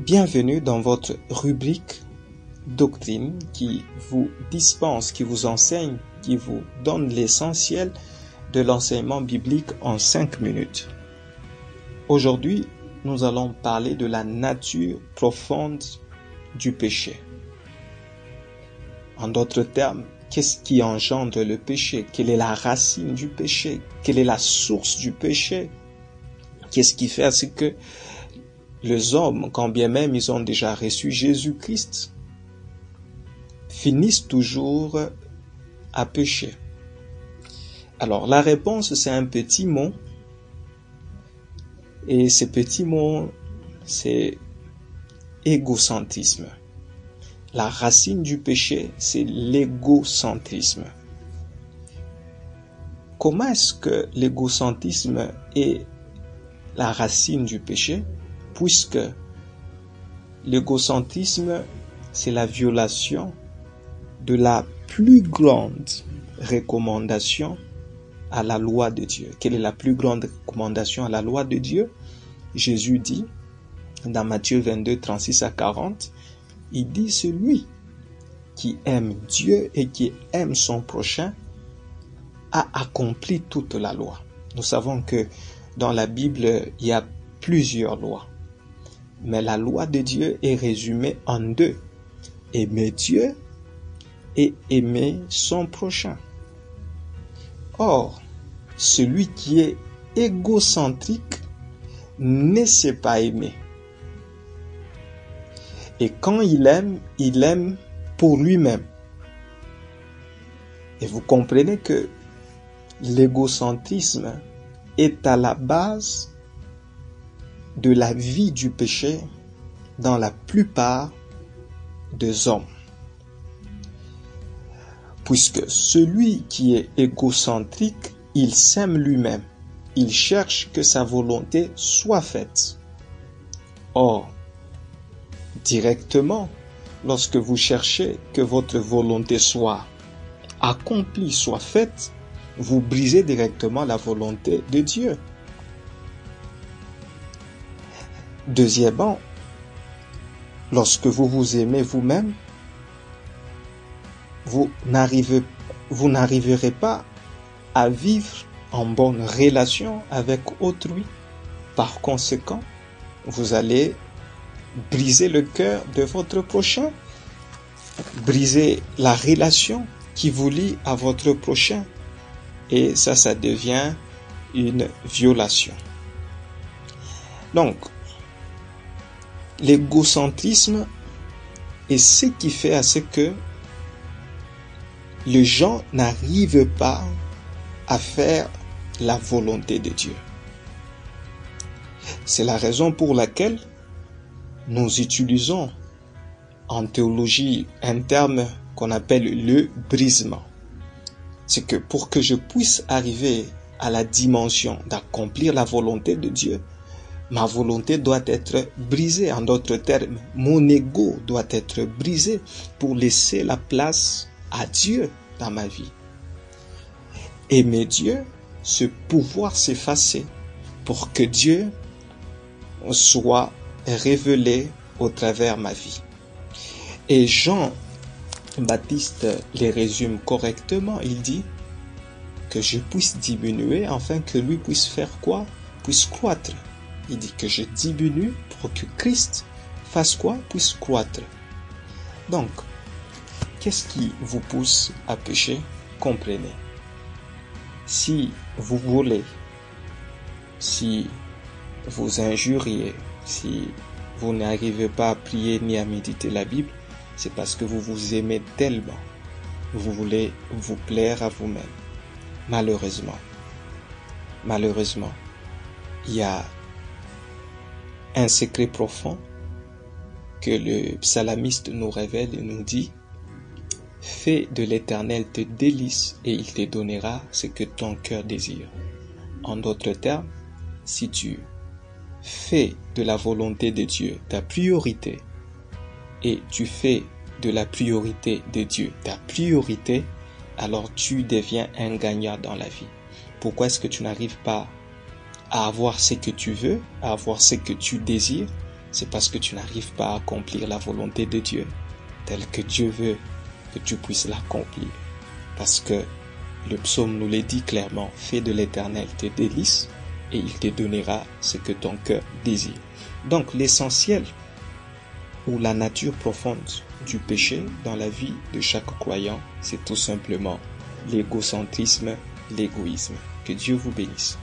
Bienvenue dans votre rubrique Doctrine qui vous dispense, qui vous enseigne, qui vous donne l'essentiel de l'enseignement biblique en 5 minutes. Aujourd'hui, nous allons parler de la nature profonde du péché. En d'autres termes, qu'est-ce qui engendre le péché? Quelle est la racine du péché? Quelle est la source du péché? Qu'est-ce qui fait à ce que les hommes, quand bien même ils ont déjà reçu Jésus-Christ, finissent toujours à pécher? Alors, la réponse, c'est un petit mot. Et ce petit mot, c'est égocentrisme. La racine du péché, c'est l'égocentrisme. Comment est-ce que l'égocentrisme est la racine du péché? Puisque l'égocentrisme, c'est la violation de la plus grande recommandation à la loi de Dieu. Quelle est la plus grande recommandation à la loi de Dieu? Jésus dit, dans Matthieu 22, 36 à 40, il dit, celui qui aime Dieu et qui aime son prochain a accompli toute la loi. Nous savons que dans la Bible, il y a plusieurs lois. Mais la loi de Dieu est résumée en deux. Aimer Dieu et aimer son prochain. Or, celui qui est égocentrique ne sait pas aimer. Et quand il aime pour lui-même. Et vous comprenez que l'égocentrisme est à la base de la vie du péché dans la plupart des hommes. Puisque celui qui est égocentrique, il s'aime lui-même. Il cherche que sa volonté soit faite. Or, directement, lorsque vous cherchez que votre volonté soit accomplie, soit faite, vous brisez directement la volonté de Dieu. Deuxièmement, lorsque vous vous aimez vous-même, vous n'arriverez pas à vivre en bonne relation avec autrui. Par conséquent, vous allez briser le cœur de votre prochain, briser la relation qui vous lie à votre prochain. Et ça devient une violation. Donc, l'égocentrisme est ce qui fait à ce que les gens n'arrivent pas à faire la volonté de Dieu. C'est la raison pour laquelle nous utilisons en théologie un terme qu'on appelle le brisement. C'est que pour que je puisse arriver à la dimension d'accomplir la volonté de Dieu, ma volonté doit être brisée. En d'autres termes, mon ego doit être brisé pour laisser la place à Dieu dans ma vie. Aimer Dieu, c'est pouvoir s'effacer pour que Dieu soit révélé au travers de ma vie. Et Jean-Baptiste les résume correctement. Il dit que je puisse diminuer afin que lui puisse faire quoi? Puisse croître. Il dit que je diminue pour que Christ fasse quoi? Puisse croître. Donc, qu'est-ce qui vous pousse à pécher? Comprenez. Si vous volez, si vous injuriez, si vous n'arrivez pas à prier ni à méditer la Bible, c'est parce que vous vous aimez tellement. Vous voulez vous plaire à vous-même. Malheureusement, il y a un secret profond que le psalamiste nous révèle et nous dit: fais de l'Éternel tes délices et il te donnera ce que ton cœur désire. En d'autres termes, si tu fais de la volonté de Dieu ta priorité et tu fais de la priorité de Dieu ta priorité, alors tu deviens un gagnant dans la vie. Pourquoi est-ce que tu n'arrives pas à avoir ce que tu veux, à avoir ce que tu désires? c'est parce que tu n'arrives pas à accomplir la volonté de Dieu telle que Dieu veut que tu puisses l'accomplir. Parce que le psaume nous le dit clairement, fais de l'Éternel tes délices et il te donnera ce que ton cœur désire. Donc l'essentiel ou la nature profonde du péché dans la vie de chaque croyant, c'est tout simplement l'égocentrisme, l'égoïsme. Que Dieu vous bénisse.